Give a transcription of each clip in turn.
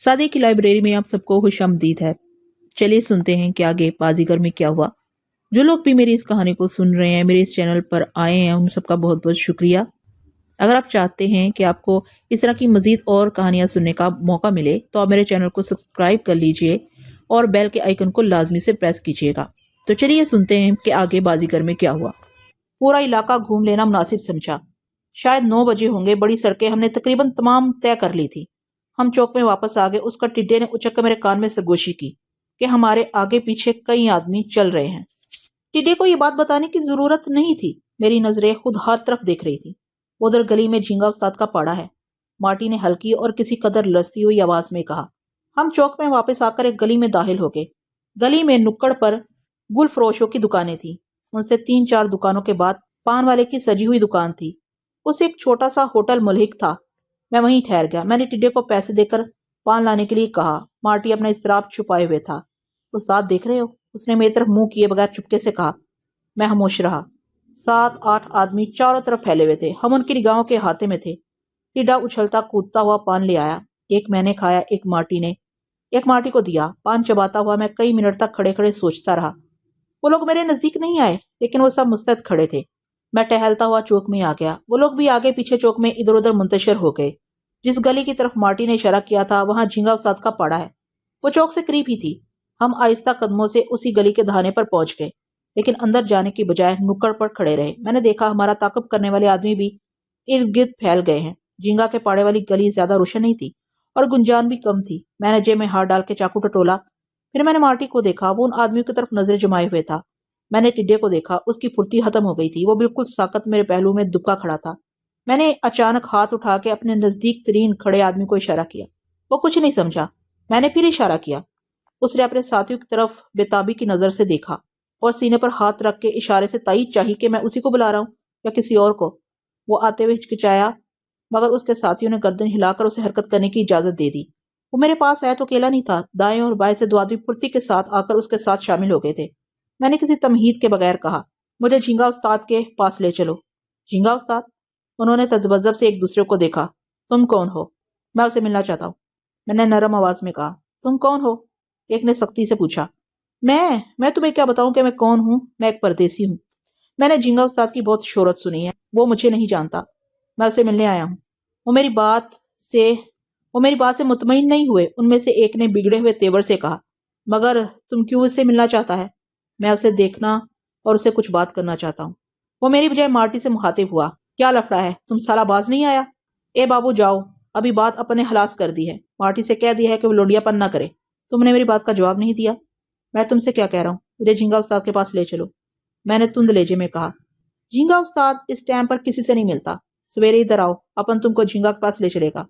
सादे की लाइब्रेरी में आप सबको खुशामदीद है। चलिए सुनते हैं कि आगे बाजीगर में क्या हुआ। जो लोग भी मेरी इस कहानी को सुन रहे हैं, मेरे इस चैनल पर आए हैं, उन सबका बहुत बहुत शुक्रिया। अगर आप चाहते हैं कि आपको इस तरह की मजीद और कहानियां सुनने का मौका मिले तो आप मेरे चैनल को सब्सक्राइब कर लीजिए और बेल के आइकन को लाजमी से प्रेस कीजिएगा। तो चलिए सुनते हैं कि आगे बाजीगर में क्या हुआ। पूरा इलाका घूम लेना मुनासिब समझा। शायद 9 बजे होंगे। बड़ी सड़कें हमने तकरीबन तमाम तय कर ली थी। हम चौक में वापस आ गए। उसका टिड्डे ने उचक कर मेरे कान में सरगोशी की कि हमारे आगे पीछे कई आदमी चल रहे हैं। टिड्डे को ये बात बताने की जरूरत नहीं थी। मेरी नजरें खुद हर तरफ देख रही थी। उधर गली में झींगा उस्ताद का पाड़ा है, मार्टी ने हल्की और किसी कदर लसती हुई आवाज में कहा। हम चौक में वापस आकर एक गली में दाखिल हो गए। गली में नुक्कड़ पर गुल फरोशों की दुकानें थी। उनसे 3-4 दुकानों के बाद पान वाले की सजी हुई दुकान थी। उसे एक छोटा सा होटल मुल्हिक था। मैं वहीं ठहर गया। मैंने टिड्डे को पैसे देकर पान लाने के लिए कहा। मार्टी अपना इस्तराब छुपाए हुए था। उस्ताद देख रहे हो? उसने मेरी तरफ मुंह किए बगैर चुपके से कहा। मैं खामोश रहा। 7-8 आदमी चारों तरफ फैले हुए थे। हम उनकी निगाहों के हाथे में थे। टिड्डा उछलता कूदता हुआ पान ले आया। एक मैंने खाया, एक मार्टी ने। एक मार्टी को दिया। पान चबाता हुआ मैं कई मिनट तक खड़े खड़े सोचता रहा। वो लोग मेरे नजदीक नहीं आए, लेकिन वो सब मुस्तैद खड़े थे। मैं टहलता हुआ चौक में आ गया। वो लोग भी आगे पीछे चौक में इधर उधर मुंतशिर हो गए। जिस गली की तरफ मार्टी ने इशारा किया था वहां झींगा उस्ताद का पाड़ा है। वो चौक से करीब ही थी। हम आहिस्ता कदमों से उसी गली के दहाने पर पहुंच गए, लेकिन अंदर जाने की बजाय नुक्कड़ पर खड़े रहे। मैंने देखा हमारा ताक़ब करने वाले आदमी भी इर्द गिर्द फैल गए हैं। झींगा के पाड़े वाली गली ज्यादा रोशन नहीं थी और गुंजान भी कम थी। मैंने जेब में हाथ डाल के चाकू टटोला। फिर मैंने मार्टी को देखा। वो उन आदमियों की तरफ नजरें जमाए हुए था। मैंने टिड्डे को देखा। उसकी फुर्ती खत्म हो गई थी। वो बिल्कुल साकत मेरे पहलू में दुबका खड़ा था। मैंने अचानक हाथ उठा के अपने नजदीक तरीन खड़े आदमी को इशारा किया। वो कुछ नहीं समझा। मैंने फिर इशारा किया। उसने अपने साथियों की तरफ बेताबी की नजर से देखा और सीने पर हाथ रख के इशारे से तायीद चाहिए कि मैं उसी को बुला रहा हूं या किसी और को। वो आते हुए हिचकिचाया, मगर उसके साथियों ने गर्दन हिलाकर उसे हरकत करने की इजाजत दे दी। वो मेरे पास आया तो अकेला नहीं था। दाएं और बाएं से 2 आदमी फुर्ती के साथ आकर उसके साथ शामिल हो गए थे। मैंने किसी तमहीद के बगैर कहा, मुझे झींगा उस्ताद के पास ले चलो। झींगा उस्ताद? उन्होंने तजबजब से एक दूसरे को देखा। तुम कौन हो? मैं उसे मिलना चाहता हूँ, मैंने नरम आवाज में कहा। तुम कौन हो? एक ने सख्ती से पूछा। मैं तुम्हें क्या बताऊं कि मैं कौन हूं? मैं एक परदेसी हूं। मैंने झींगा उस्ताद की बहुत शोहरत सुनी है। वो मुझे नहीं जानता। मैं उसे मिलने आया हूं। वो मेरी बात से वो मेरी बात से मुतमईन नहीं हुए। उनमें से एक ने बिगड़े हुए तेवर से कहा, मगर तुम क्यों उससे मिलना चाहता है? मैं उसे देखना और उससे कुछ बात करना चाहता हूँ। वो मेरी बजाय मार्टी से मुखातिब हुआ। क्या लफड़ा है? तुम साला बाज नहीं आया? ए बाबू जाओ, अभी बात अपने हलास कर दी है। मार्टी से कह दिया है कि वो लोंडियापन ना करे। तुमने मेरी बात का जवाब नहीं दिया। मैं तुमसे क्या कह रहा हूँ? मुझे झींगा उस्ताद के पास ले चलो, मैंने तुंद लहजे में कहा। झींगा उस्ताद इस टाइम पर किसी से नहीं मिलता। सवेरे इधर आओ, अपन तुमको झींगा के पास ले चलेगा।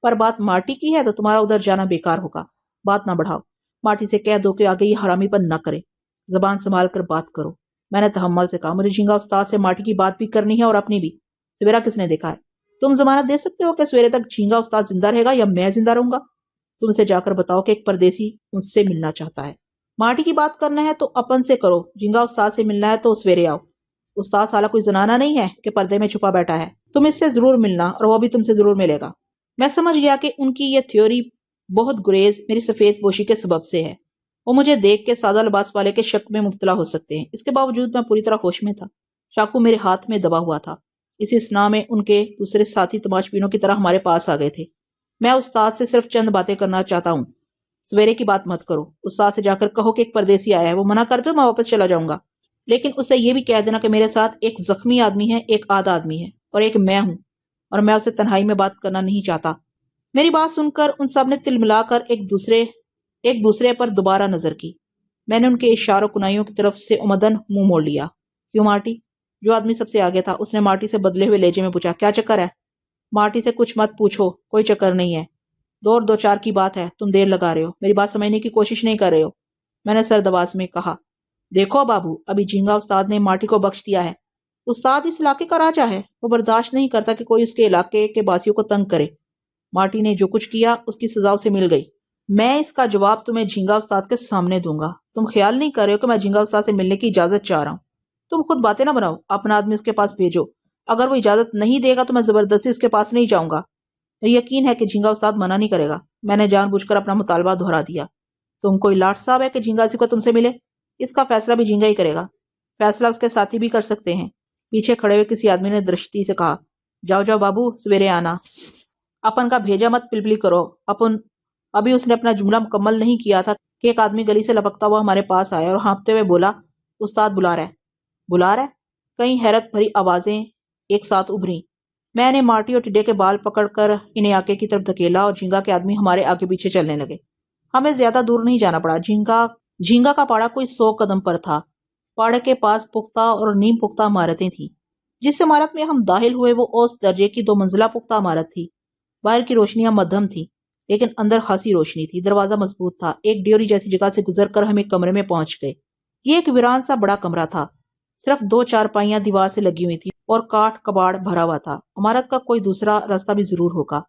पर बात मार्टी की है तो तुम्हारा उधर जाना बेकार होगा। बात ना बढ़ाओ। मार्टी से कह दो कि आगे ये हरामीपन न करे। जबान संभाल कर बात करो, मैंने तहम्मुल से कहा। मुझे झींगा उस्ताद से मार्टी की बात भी करनी है और अपनी भी। सवेरा किसने देखा है? तुम जमानत दे सकते हो कि सवेरे तक झींगा उस्ताद जिंदा रहेगा या मैं जिंदा रहूंगा? तुमसे जाकर बताओ कि एक परदेसी मुझसे मिलना चाहता है। मार्टी की बात करना है तो अपन से करो। झींगा उस्ताद से मिलना है तो सवेरे आओ। उस्ताद साला कोई जनाना नहीं है कि पर्दे में छुपा बैठा है। तुम इससे जरूर मिलना और वो भी तुमसे जरूर मिलेगा। मैं समझ गया कि उनकी यह थ्योरी बहुत गुरेज मेरी सफेद पोशी के सबब से है। वो मुझे देख के सादा लिबास वाले के शक में मुब्तला हो सकते हैं। इसके बावजूद मैं पूरी तरह होश में था। चाकू मेरे हाथ में दबा हुआ था। इसी स्ना में उनके दूसरे साथी तमाशबीनों की तरह हमारे पास आ गए थे। मैं उस्ताद से सिर्फ चंद बातें करना चाहता हूँ। सवेरे की बात मत करो। उस्ताद से जाकर कहो कि एक परदेसी आया है। वो मना कर दो, मैं वापस चला जाऊंगा। लेकिन उससे यह भी कह देना कि मेरे साथ एक जख्मी आदमी है, एक आधा आदमी है और एक मैं हूं, और मैं उससे तन्हाई में बात करना नहीं चाहता। मेरी बात सुनकर उन सब ने तिलमिलाकर एक दूसरे पर दोबारा नजर की। मैंने उनके इशारों कुनाइयों की तरफ से उमदन मुंह मोड़ लिया। क्यों मार्टी? जो आदमी सबसे आगे था उसने मार्टी से बदले हुए लहजे में पूछा। क्या चक्कर है? मार्टी से कुछ मत पूछो, कोई चक्कर नहीं है। 2 और 2 4 की बात है। तुम देर लगा रहे हो, मेरी बात समझने की कोशिश नहीं कर रहे हो, मैंने सरदबाज में कहा। देखो बाबू, अभी झींगा उस्ताद ने मार्टी को बख्श दिया है। उस्ताद इस इलाके का राजा है। वो बर्दाश्त नहीं करता कि कोई उसके इलाके के बासियों को तंग करे। मार्टी ने जो कुछ किया उसकी सजा उसे मिल गई। मैं इसका जवाब तुम्हें झींगा उस्ताद के सामने दूंगा। तुम ख्याल नहीं कर रहे हो कि मैं झींगा उस्ताद से मिलने की इजाजत चाह रहा हूँ? तुम खुद बातें ना बनाओ, अपना आदमी उसके पास भेजो। अगर वो इजाजत नहीं देगा तो मैं जबरदस्ती उसके पास नहीं जाऊंगा। यकीन है कि झींगा उस्ताद मना नहीं करेगा। मैंने जानबूझकर अपना मुतालबा दोहरा दिया। तुम कोई लाट साहब है कि झींगा जी को तुमसे मिले? इसका फैसला भी झींगा ही करेगा। फैसला उसके साथी भी कर सकते हैं। पीछे खड़े हुए किसी आदमी ने दृष्टि से कहा, जाओ जाओ बाबू, सवेरे आना। अपन का भेजा मत पिलपिली करो। अपन अभी उसने अपना जुमला मुकम्मल नहीं किया था कि एक आदमी गली से लपकता हुआ हमारे पास आया और हाँफते हुए बोला, उस्ताद बुला रहा है। बुला रहा है? कई हैरत भरी आवाजें एक साथ उभरी। मैंने मार्टी और टिड्डे के बाल पकड़कर इन्हें आगे की तरफ धकेला और झींगा के आदमी हमारे आगे पीछे चलने लगे। हमें ज्यादा दूर नहीं जाना पड़ा। झींगा का पाड़ा कोई 100 कदम पर था। पाड़े के पास पुख्ता और नीम पुख्ता इमारतें थीं। जिस इमारत में हम दाखिल हुए वो औसत दर्जे की 2 मंजिला पुख्ता इमारत थी। बाहर की रोशनियां मध्यम थी, लेकिन अंदर खासी रोशनी थी। दरवाजा मजबूत था। एक ड्योरी जैसी जगह से गुजरकर हम एक कमरे में पहुंच गए। ये एक वीरान सा बड़ा कमरा था। सिर्फ 2 चारपाइयां दीवार से लगी हुई थी और काठ कबाड़ भरा हुआ था। इमारत का कोई दूसरा रास्ता भी जरूर होगा।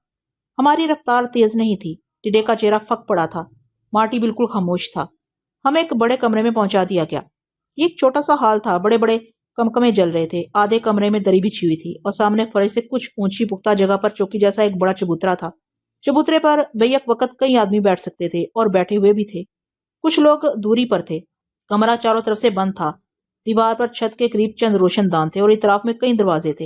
हमारी रफ्तार तेज नहीं थी। टिड्डे का चेहरा फक पड़ा था। मार्टी बिल्कुल खामोश था। हमें एक बड़े कमरे में पहुंचा दिया गया। ये एक छोटा सा हाल था। बड़े बड़े कमकमे जल रहे थे। आधे कमरे में दरी बिछी हुई थी और सामने फर्श से कुछ ऊंची पुख्ता जगह पर चौकी जैसा एक बड़ा चबूतरा था। चबूतरे पर बेयक वक्त कई आदमी बैठ सकते थे और बैठे हुए भी थे। कुछ लोग दूरी पर थे। कमरा चारों तरफ से बंद था। दीवार पर छत के करीब चंद रोशनदान थे और इतराफ में कई दरवाजे थे।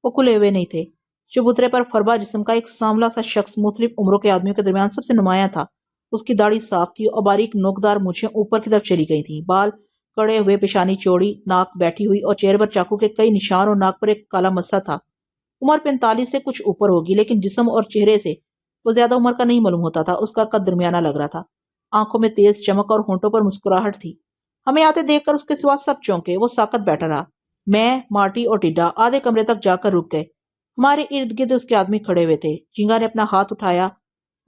वो खुले हुए नहीं थे। चबूतरे पर फरबा जिस्म का एक सांवला सा शख्स मुख्तलिफ उम्रों के आदमियों के दरमियान सबसे नुमाया था। उसकी दाढ़ी साफ थी और बारीक नोकदार मूछें ऊपर की तरफ चली गई थी। बाल कड़े हुए, पेशानी चौड़ी, नाक बैठी हुई और चेहरे पर चाकू के कई निशान और नाक पर एक काला मस्सा था। उम्र 45 से कुछ ऊपर होगी, लेकिन जिस्म और चेहरे से वो ज्यादा उम्र का नहीं मालूम होता था। उसका कद दरमियाना लग रहा था। आंखों में तेज चमक और होंठों पर मुस्कुराहट थी। हमें आते देखकर उसके सिवा सब चौंके। वो साकत बैठा रहा। मैं, मार्टी और टिड्डा आधे कमरे तक जाकर रुक गए। हमारे इर्द गिर्द उसके आदमी खड़े हुए थे। झींगा ने अपना हाथ उठाया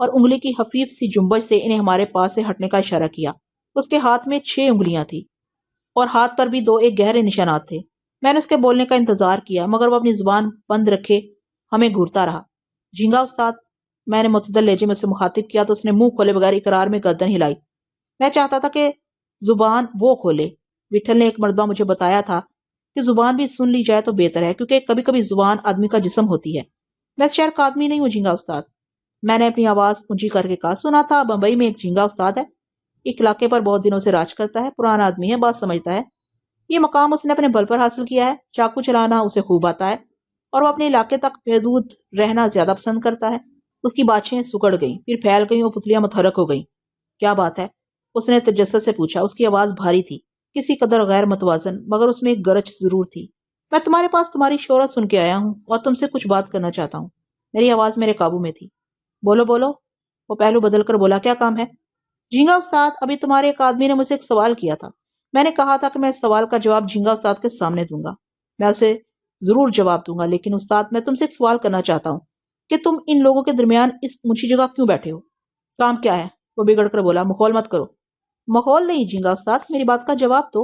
और उंगली की हफीफ सी जुम्बश से इन्हें हमारे पास से हटने का इशारा किया। उसके हाथ में 6 उंगलियां थी और हाथ पर भी 2 एक गहरे निशानात थे। मैंने उसके बोलने का इंतजार किया, मगर वो अपनी जुबान बंद रखे हमें घूरता रहा। झींगा उस्ताद, मैंने मुतदल लहजे में उसे मुखातिब किया तो उसने मुंह खोले बगैर इकरार में गर्दन हिलाई। मैं चाहता था कि जुबान वो खोले। विठल ने एक मरतबा मुझे बताया था कि जुबान भी सुन ली जाए तो बेहतर है, क्योंकि कभी कभी जुबान आदमी का जिस्म होती है। मैं शहर का आदमी नहीं हूँ झींगा उस्ताद। मैंने अपनी आवाज ऊंची करके कहा। सुना था बंबई में एक झींगा उस्ताद है। एक इलाके पर बहुत दिनों से राज करता है। पुराना आदमी है, बात समझता है। ये मकाम उसने अपने बल पर हासिल किया है। चाकू चलाना उसे खूब आता है और वो अपने इलाके तक महदूद रहना ज्यादा पसंद करता है। उसकी बाछें सुकड़ गईं, फिर फैल गईं और पुतलियां मुतहरक हो गईं। क्या बात है? उसने तजस्सुस से पूछा। उसकी आवाज भारी थी, किसी कदर गैर मतवाजन, मगर उसमें एक गरज जरूर थी। मैं तुम्हारे पास तुम्हारी शोहरत सुन के आया हूँ और तुमसे कुछ बात करना चाहता हूँ। मेरी आवाज मेरे काबू में थी। बोलो बोलो, वो पहलू बदल कर बोला। क्या काम है? झींगा उस्ताद, अभी तुम्हारे एक आदमी ने मुझसे एक सवाल किया था। मैंने कहा था कि मैं इस सवाल का जवाब झींगा उस्ताद के सामने दूंगा। मैं उसे जरूर जवाब दूंगा, लेकिन उस्ताद, मैं तुमसे एक सवाल करना चाहता हूँ कि तुम इन लोगों के दरमियान इस ऊंची जगह क्यों बैठे हो? काम क्या है? वो बिगड़ कर बोला। मखौल मत करो। माहौल नहीं झींगा उस्ताद, मेरी बात का जवाब दो।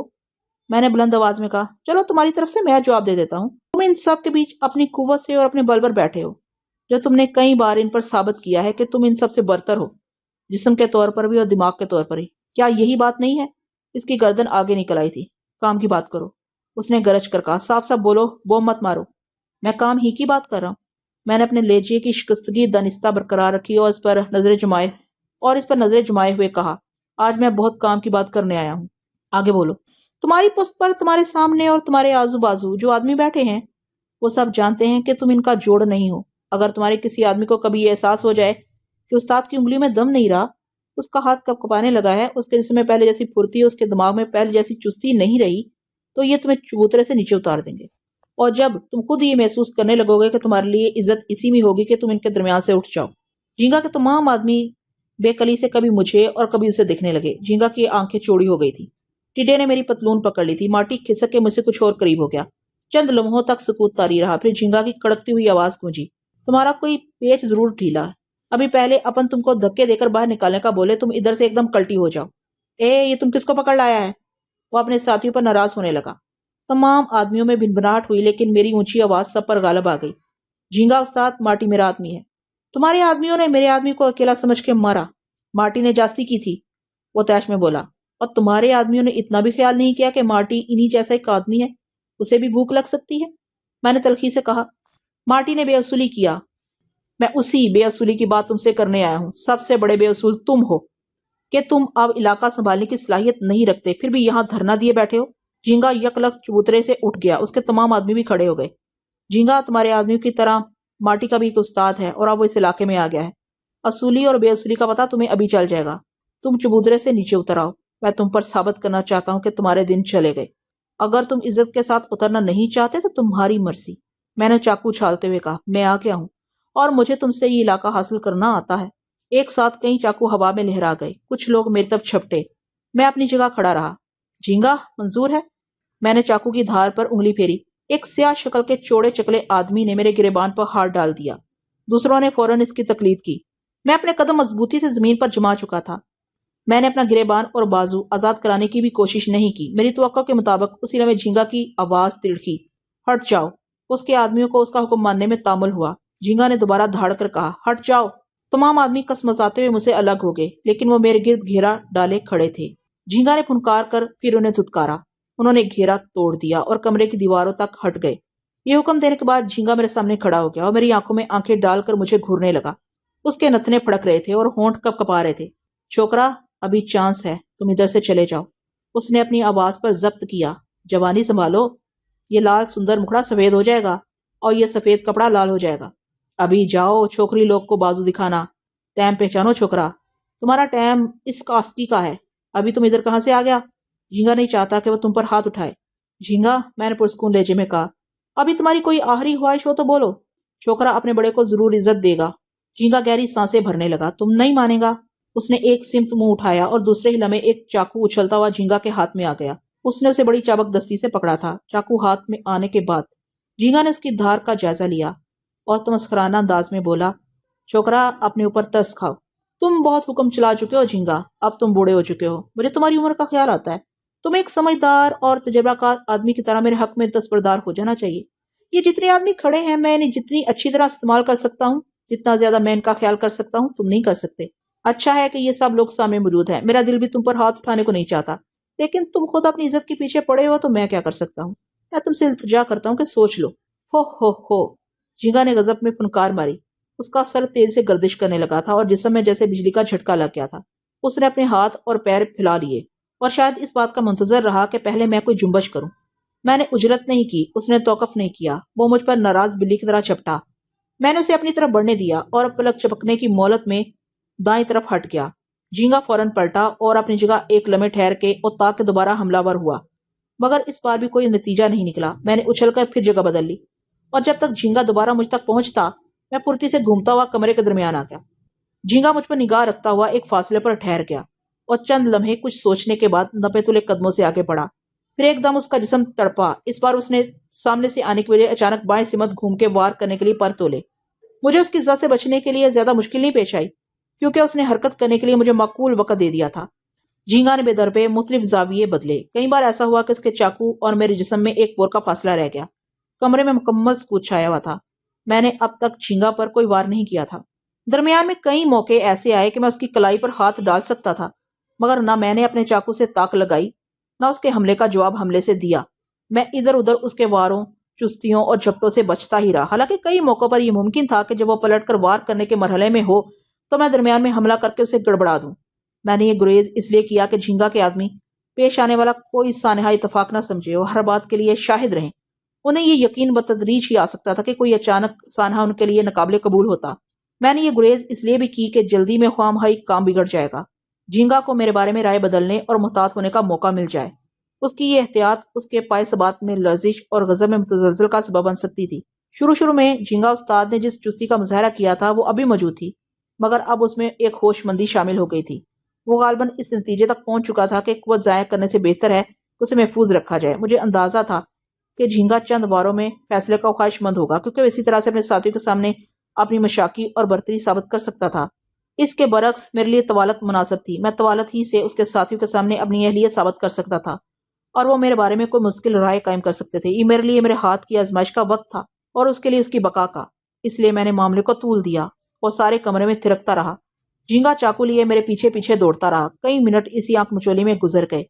मैंने बुलंद आवाज में कहा। चलो, तुम्हारी तरफ से मैं जवाब दे देता हूँ। तुम इन सब के बीच अपनी कुव्वत से और अपने बल पर बैठे हो, जो तुमने कई बार इन पर साबित किया है कि तुम इन सब से बरतर हो, जिस्म के तौर पर भी और दिमाग के तौर पर ही। क्या यही बात नहीं है? इसकी गर्दन आगे निकल आई थी। काम की बात करो, उसने गरज कर कहा। साफ साफ बोलो, बो मत मारो। मैं काम ही की बात कर रहा हूँ। मैंने अपने लेजिए की शिकस्तगी दानिस्ता बरकरार रखी और इस पर नजरें जमाए हुए कहा, आज मैं बहुत काम की बात करने आया हूँ। आगे बोलो। तुम्हारी पुश्त पर, तुम्हारे सामने और तुम्हारे आजू बाजू जो आदमी बैठे हैं, वो सब जानते हैं कि तुम इनका जोड़ नहीं हो। अगर तुम्हारे किसी आदमी को कभी ये एहसास हो जाए कि उस्ताद की उंगली में दम नहीं रहा, उसका हाथ कपकपाने लगा है, उसके जिस्म में पहले जैसी फुर्ती, उसके दिमाग में पहले जैसी चुस्ती नहीं रही, तो ये तुम्हें चबूतरे से नीचे उतार देंगे। और जब तुम खुद ये महसूस करने लगोगे कि तुम्हारे लिए इज्जत इसी में होगी कि तुम इनके दरमियान से उठ जाओ। झींगा के तमाम आदमी बेकली से कभी मुझे और कभी उसे देखने लगे। झींगा की आंखें चौड़ी हो गई थी। टिड्डे ने मेरी पतलून पकड़ ली थी। मार्टी खिसक के मुझसे कुछ और करीब हो गया। चंद लम्हों तक सुकूत तारी रहा। फिर झींगा की कड़कती हुई आवाज गूंजी। तुम्हारा कोई पेच जरूर ढीला है। अभी पहले अपन तुमको धक्के देकर बाहर निकालने का बोले, तुम इधर से एकदम कल्टी हो जाओ। ये तुम किसको पकड़ लाया है? वो अपने साथियों पर नाराज होने लगा। तमाम आदमियों में भिनभिनाहट हुई, लेकिन मेरी ऊंची आवाज सब पर गालब आ गई। झींगा उस्ताद, मार्टी मेरा आदमी है। तुम्हारे आदमियों ने मेरे आदमी को अकेला समझ के मारा। मार्टी ने जास्ती की थी, वो तैश में बोला। और तुम्हारे आदमियों ने इतना भी ख्याल नहीं किया कि मार्टी इन्हीं जैसा एक आदमी है, उसे भी भूख लग सकती है। मैंने तलखी से कहा। मार्टी ने बेअसूली किया। میں اسی بے اصولی کی بات تم سے کرنے آیا ہوں۔ سب سے بڑے بے اصول تم ہو کہ تم اب علاقہ سنبھالنے کی صلاحیت نہیں رکھتے، پھر بھی یہاں دھرنا دیے بیٹھے ہو۔ جھینگا یک لک چبوترے سے اٹھ گیا، اس کے تمام آدمی بھی کھڑے ہو گئے۔ جھینگا تمہارے آدمیوں کی طرح ماٹی کا بھی ایک استاد ہے اور اب وہ اس علاقے میں آ گیا ہے۔ اصولی اور بے اصولی کا پتہ تمہیں ابھی چل جائے گا۔ تم چبوترے سے نیچے اتر آؤ، میں تم پر ثابت کرنا چاہتا ہوں کہ تمہارے دن چلے گئے۔ اگر تم عزت کے ساتھ اترنا نہیں چاہتے تو تمہاری مرضی۔ میں نے چاقو چھالتے ہوئے کہا، میں آ گیا ہوں اور مجھے تم سے یہ علاقہ حاصل کرنا آتا ہے۔ ایک ساتھ کئی چاقو ہوا میں لہرا گئے، کچھ لوگ میری طرف چھپٹے، میں اپنی جگہ کھڑا رہا۔ جھینگا منظور ہے؟ میں نے چاقو کی دھار پر انگلی پھیری۔ ایک سیاہ شکل کے چوڑے چکلے آدمی نے میرے گریبان پر ہاتھ ڈال دیا۔ دوسروں نے فوراً اس کی تقلید کی۔ میں اپنے قدم مضبوطی سے زمین پر جما چکا تھا۔ میں نے اپنا گریبان اور بازو آزاد کرانے کی بھی کوشش نہیں کی۔ میری توقع کے مطابق اسی لمحے جھینگا کی آواز تڑکی، ہٹ جاؤ۔ اس کے آدمیوں کو اس کا حکم ماننے میں تامل ہوا۔ جھینگا نے دوبارہ دھاڑ کر کہا، ہٹ جاؤ۔ تمام آدمی کسمساتے ہوئے مجھ سے الگ ہو گئے، لیکن وہ میرے گرد گھیرا ڈالے کھڑے تھے۔ جھینگا نے پھنکار کر پھر انہیں دھتکارا۔ انہوں نے گھیرا توڑ دیا اور کمرے کی دیواروں تک ہٹ گئے۔ یہ حکم دینے کے بعد جھینگا میرے سامنے کھڑا ہو گیا اور میری آنکھوں میں آنکھیں ڈال کر مجھے گھورنے لگا۔ اس کے نتنے پھڑک رہے تھے اور ہونٹ کپ کپا رہے تھے۔ چھوکرا، ابھی چانس ہے، تم ادھر سے چلے جاؤ۔ اس نے اپنی آواز پر ضبط کیا۔ جوانی سنبھالو، یہ لال سندر مکھڑا سفید ہو جائے گا اور یہ سفید کپڑا لال ہو جائے گا۔ ابھی جاؤ، چھوکری لوگ کو بازو دکھانا۔ ٹائم پہچانو چھوکرا، تمہارا ٹائم اس کاستی کا ہے۔ ابھی تم ادھر کہاں سے آ گیا؟ جھینگا نہیں چاہتا کہ وہ تم پر ہاتھ اٹھائے۔ جھینگا، میں نے پرسکون لہجے میں کہا، ابھی تمہاری کوئی آخری خواہش ہو تو بولو۔ چھوکرا اپنے بڑے کو ضرور عزت دے گا۔ جھینگا گہری سانسیں بھرنے لگا۔ تم نہیں مانے گا۔ اس نے ایک سمت منہ اٹھایا اور دوسرے ہی لمحے ایک چاقو اچھلتا ہوا جھینگا کے ہاتھ میں آ گیا۔ اس نے اسے بڑی چابک دستی سے پکڑا تھا۔ چاقو ہاتھ میں آنے کے بعد جھینگا نے اس کی دھار کا جائزہ لیا اور تمسخرانہ انداز میں بولا، چھوکرا، اپنے اوپر ترس کھاؤ۔ تم بہت حکم چلا چکے ہو جھینگا، اب تم بوڑھے ہو چکے ہو۔ مجھے تمہاری عمر کا خیال آتا ہے۔ تم ایک سمجھدار اور تجربہ کار آدمی کی طرح میرے حق میں دستبردار ہو جانا چاہیے۔ یہ جتنے آدمی کھڑے ہیں، میں انہیں جتنی اچھی طرح استعمال کر سکتا ہوں، جتنا زیادہ میں ان کا خیال کر سکتا ہوں، تم نہیں کر سکتے۔ اچھا ہے کہ یہ سب لوگ سامنے موجود ہیں۔ میرا دل بھی تم پر ہاتھ اٹھانے کو نہیں چاہتا، لیکن تم خود اپنی عزت کے پیچھے پڑے ہو تو میں کیا کر سکتا ہوں؟ میں تم سے التجا کرتا ہوں کہ سوچ لو۔ ہو۔ جھینگا نے غضب میں پھنکار ماری۔ اس کا سر تیز سے گردش کرنے لگا تھا اور جسم میں جیسے بجلی کا جھٹکا لگ گیا تھا۔ اس نے اپنے ہاتھ اور پیر پھیلا لیے اور شاید اس بات کا منتظر رہا کہ پہلے میں کوئی جنبش کروں۔ میں نے اجرت نہیں کی، اس نے توقف نہیں کیا۔ وہ مجھ پر ناراض بلی کی طرح چپٹا۔ میں نے اسے اپنی طرف بڑھنے دیا اور پلک چپکنے کی مہلت میں دائیں طرف ہٹ گیا۔ جھینگا فوراً پلٹا اور اپنی جگہ ایک لمحے ٹھہر کے اور تاکہ دوبارہ حملہ ور ہوا، مگر اس بار بھی کوئی نتیجہ نہیں نکلا۔ میں نے اچھل کر پھر جگہ بدل لی اور جب تک جھینگا دوبارہ مجھ تک پہنچتا، میں پھرتی سے گھومتا ہوا کمرے کے درمیان آ گیا۔ جھینگا مجھ پر نگاہ رکھتا ہوا ایک فاصلے پر ٹھہر گیا اور چند لمحے کچھ سوچنے کے بعد نپے تلے قدموں سے آگے بڑھا۔ پھر ایک دم اس کا جسم تڑپا۔ اس بار اس نے سامنے سے آنے کے بجائے اچانک بائیں سمت گھوم کے وار کرنے کے لیے پر تولے۔ مجھے اس کی زد سے بچنے کے لیے زیادہ مشکل نہیں پیش آئی، کیونکہ اس نے حرکت کرنے کے لیے مجھے معقول وقت دے دیا تھا۔ جھینگا نے بے درپے مختلف زاویے بدلے۔ کئی بار ایسا ہوا کہ اس کے چاقو اور میرے جسم میں ایک بور کا فاصلہ رہ گیا۔ کمرے میں مکمل سکوت چھایا ہوا تھا۔ میں نے اب تک جھینگا پر کوئی وار نہیں کیا تھا۔ درمیان میں کئی موقع ایسے آئے کہ میں اس کی کلائی پر ہاتھ ڈال سکتا تھا، مگر نہ میں نے اپنے چاقو سے تاک لگائی، نہ اس کے حملے کا جواب حملے سے دیا۔ میں ادھر ادھر اس کے واروں، چستیوں اور جھپٹوں سے بچتا ہی رہا۔ حالانکہ کئی موقعوں پر یہ ممکن تھا کہ جب وہ پلٹ کر وار کرنے کے مرحلے میں ہو تو میں درمیان میں حملہ کر کے اسے گڑبڑا دوں۔ میں نے یہ گریز اس لیے کیا کہ جھینگا کے آدمی پیش آنے والا کوئی سانحہ اتفاق نہ سمجھے اور ہر بات کے لیے شاہد رہیں۔ انہیں یہ یقین بتدریج ہی آ سکتا تھا کہ کوئی اچانک سانحہ ان کے لیے ناقابل قبول ہوتا۔ میں نے یہ گریز اس لیے بھی کی کہ جلدی میں خواہ مخواہ کام بگڑ جائے گا، جھینگا کو میرے بارے میں رائے بدلنے اور محتاط ہونے کا موقع مل جائے۔ اس کی یہ احتیاط اس کے پائے ثبات میں لرزش اور غضب میں متزلزل کا سبب بن سکتی تھی۔ شروع میں جھینگا استاد نے جس چستی کا مظاہرہ کیا تھا وہ ابھی موجود تھی، مگر اب اس میں ایک ہوش مندی شامل ہو گئی تھی۔ وہ غالباً اس نتیجے تک پہنچ چکا تھا کہ قوت ضائع کرنے سے بہتر ہے کہ اسے محفوظ رکھا جائے۔ مجھے اندازہ تھا کہ جھینگا چند واروں میں فیصلے کا خواہش مند ہوگا، کیونکہ وہ اسی طرح سے اپنے ساتھیوں کے سامنے اپنی مشاقی اور برتری ثابت کر سکتا تھا۔ اس کے برعکس میرے لیے طوالت مناسب تھی۔ میں طوالت ہی سے اس کے ساتھیوں کے سامنے اپنی اہلیت ثابت کر سکتا تھا اور وہ میرے بارے میں کوئی مستقل رائے قائم کر سکتے تھے۔ یہ میرے لیے میرے ہاتھ کی آزمائش کا وقت تھا اور اس کے لیے اس کی بقا کا۔ اس لیے میں نے معاملے کو طول دیا اور سارے کمرے میں تھرکتا رہا۔ جھینگا چاقو لیے میرے پیچھے پیچھے دوڑتا رہا۔ کئی منٹ اسی آنکھ مچولی میں گزر گئے۔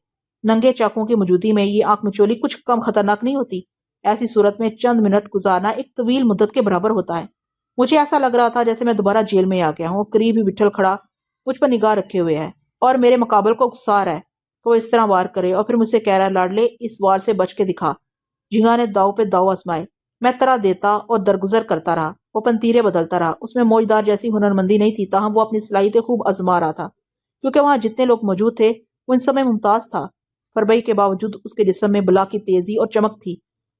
ننگے چاقوں کی موجودگی میں یہ آنکھ مچولی کچھ کم خطرناک نہیں ہوتی۔ ایسی صورت میں چند منٹ گزارنا ایک طویل مدت کے برابر ہوتا ہے۔ مجھے ایسا لگ رہا تھا جیسے میں دوبارہ جیل میں آ گیا ہوں۔ قریب ہی وٹھل کھڑا مجھ پر نگاہ رکھے ہوئے ہے اور میرے مقابل کو اکسا رہا ہے کہ وہ اس طرح وار کرے، اور پھر مجھ سے کہہ رہا ہے لاڈلے اس وار سے بچ کے دکھا۔ جھینگا نے داؤ پہ داؤ آزمائے۔ میں طرح دیتا اور درگزر کرتا رہا۔ وہ پنتیرے بدلتا رہا۔ اس میں موجدار جیسی ہنرمندی نہیں تھی، تاہم وہ اپنی صلاحیتیں خوب آزما رہا تھا، کیونکہ وہاں جتنے لوگ موجود تھے وہ ان سب میں ممتاز تھا۔ فربئی کے باوجود اس کے جسم میں بلا کی تیزی اور چمک تھی،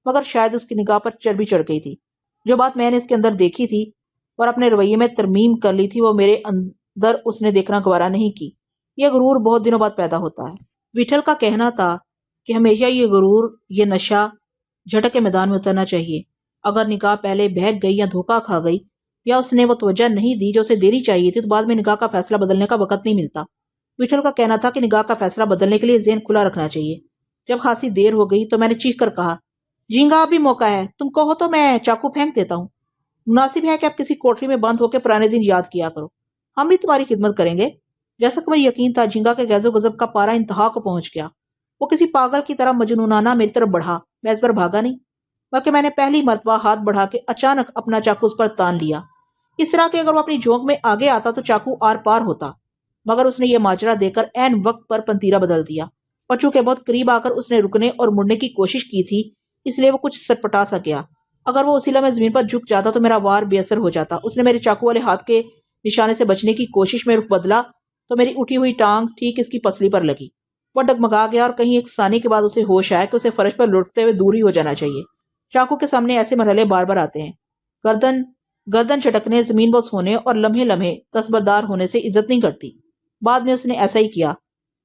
مگر شاید اس کی نگاہ پر چربی چڑھ گئی تھی۔ جو بات میں نے اس کے اندر دیکھی تھی اور اپنے رویے میں ترمیم کر لی تھی، وہ میرے اندر اس نے دیکھنا گوارا نہیں کی۔ یہ غرور بہت دنوں بعد پیدا ہوتا ہے۔ وٹھل کا کہنا تھا کہ ہمیشہ یہ غرور، یہ نشہ جھٹک کے میدان میں اترنا چاہیے۔ اگر نگاہ پہلے بہک گئی یا دھوکہ کھا گئی یا اس نے وہ توجہ نہیں دی جو اسے دینی چاہیے تھی، تو بعد میں نگاہ کا فیصلہ بدلنے کا وقت نہیں ملتا۔ وٹھل کا کہنا تھا کہ نگاہ کا فیصلہ بدلنے کے لیے ذہن کھلا رکھنا چاہیے۔ جب خاصی دیر ہو گئی تو میں نے چیخ کر کہا، جھینگا اب بھی موقع ہے، تم کہو تو میں چاقو پھینک دیتا ہوں۔ مناسب ہے کہ اب کسی کوٹری میں بند ہو کے پرانے دن یاد کیا کرو، ہم بھی تمہاری خدمت کریں گے۔ جیسا کہ مجھے یقین تھا، جھینگا کے غیظ و غضب کا پارا انتہا کو پہنچ گیا۔ وہ کسی پاگل کی طرح مجنونانہ میری طرف بڑھا۔ میں اس پر بھاگا نہیں، بلکہ میں نے پہلی مرتبہ ہاتھ بڑھا کے اچانک اپنا چاقو اس پر تان لیا، اس طرح کہ اگر وہ اپنی جھونک میں آگے آتا تو چاقو آر پار ہوتا، مگر اس نے یہ ماجرا دے کر عین وقت پر پنتیرا بدل دیا، اور چونکہ بہت قریب آ کر اس نے رکنے اور مڑنے کی کوشش کی تھی، اس لیے وہ کچھ سٹپٹا سا گیا۔ اگر وہ اسی لمحے زمین پر جھک جاتا تو میرا وار بے اثر ہو جاتا۔ اس نے میرے چاقو والے ہاتھ کے نشانے سے بچنے کی کوشش میں رخ بدلا تو میری اٹھی ہوئی ٹانگ ٹھیک اس کی پسلی پر لگی۔ وہ ڈگمگا گیا اور کہیں ایک ثانیے کے بعد اسے ہوش آیا کہ اسے فرش پر لٹکتے ہوئے دور ہی ہو جانا چاہیے۔ چاقو کے سامنے ایسے مرحلے بار بار آتے ہیں، گردن چٹکنے، زمین بوس ہونے اور لمحے لمحے دستبردار ہونے سے عزت نہیں کرتی۔ بعد میں اس نے ایسا ہی کیا۔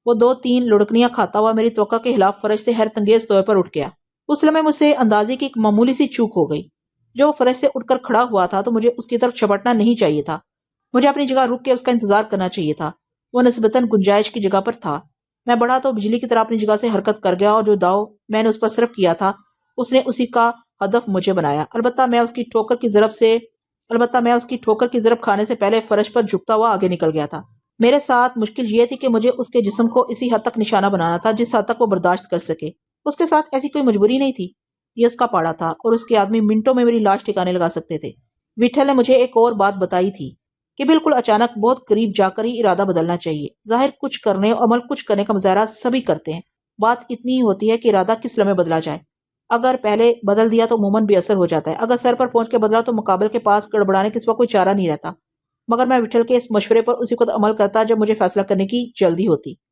وہ 2-3 لڑکنیاں کھاتا ہوا میری توقع کے خلاف فرش سے حیرت انگیز طور پر اٹھ گیا۔ اس لمحے مجھ سے اندازے کی ایک معمولی سی چوک ہو گئی۔ جو وہ فرش سے اٹھ کر کھڑا ہوا تھا تو مجھے اس کی طرف چھپٹنا نہیں چاہیے تھا، مجھے اپنی جگہ رک کے اس کا انتظار کرنا چاہیے تھا۔ وہ نسبتاً گنجائش کی جگہ پر تھا۔ میں بڑھا تو بجلی کی طرح اپنی جگہ سے حرکت کر گیا، اور جو داؤ میں نے اس پر صرف کیا تھا اس نے اسی کا ہدف مجھے بنایا۔ البتہ میں اس کی ٹھوکر کی ضرب کھانے سے پہلے فرش پر جھکتا ہوا آگے نکل گیا تھا۔ میرے ساتھ مشکل یہ تھی کہ مجھے اس کے جسم کو اسی حد تک نشانہ بنانا تھا جس حد تک وہ برداشت کر سکے۔ اس کے ساتھ ایسی کوئی مجبوری نہیں تھی، یہ اس کا پاڑا تھا، اور اس کے آدمی منٹوں میں میری لاش ٹھکانے لگا سکتے تھے۔ وٹھل نے مجھے ایک اور بات بتائی تھی کہ بالکل اچانک بہت قریب جا کر ہی ارادہ بدلنا چاہیے۔ ظاہر کچھ کرنے اور عمل کچھ کرنے کا مظاہرہ سبھی کرتے ہیں، بات اتنی ہی ہوتی ہے کہ ارادہ کس لمحے بدلا جائے۔ اگر پہلے بدل دیا تو عموماً بے اثر ہو جاتا ہے، اگر سر پر پہنچ کے بدلا تو مقابل کے پاس گڑبڑانے کے سوا کوئی چارہ نہیں رہتا۔ مگر میں وٹھل کے اس مشورے پر اسی وقت عمل کرتا جب مجھے فیصلہ کرنے کی جلدی ہوتی۔